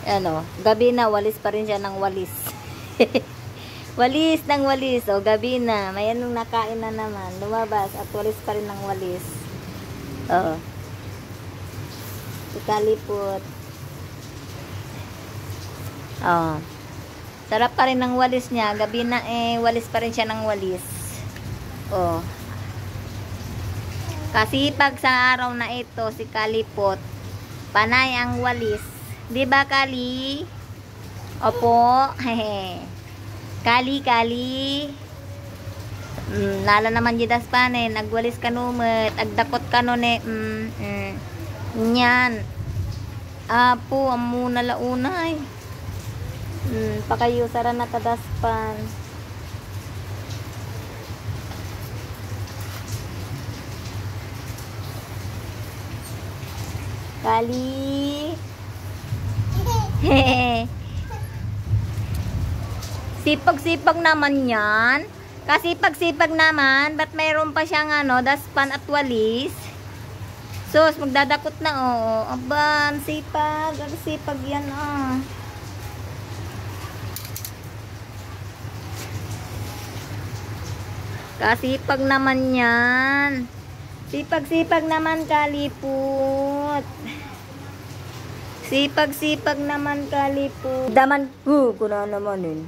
Ano, gabi na, walis pa rin siya ng walis. Walis ng walis. O, gabi na. May anong nakain na naman. Lumabas at walis pa rin ng walis. O. Si Kalipot. O. Sarap pa rin ng walis niya. Gabi na walis pa rin siya ng walis. O. Kasi pag sa araw na ito, si Kalipot, panay ang walis. Diba, Kali? Opo. Hehe. Kali. Lala naman jidas panay. Nagwalis ka numet. Agdakot ka nun Nyan. Apo, amu na launay. Pakayo sara na tadaspan. Kali. Hehehe. Sipag-sipag naman yan. Kasi pag-sipag naman, ba't mayroon pa siyang daspan at walis? Sus, magdadakot na Aba, sipag. Ang sipag yan Kasipag naman yan. Sipag-sipag naman, Kalipot. Sipag-sipag naman, Kalipot. Daman ko na naman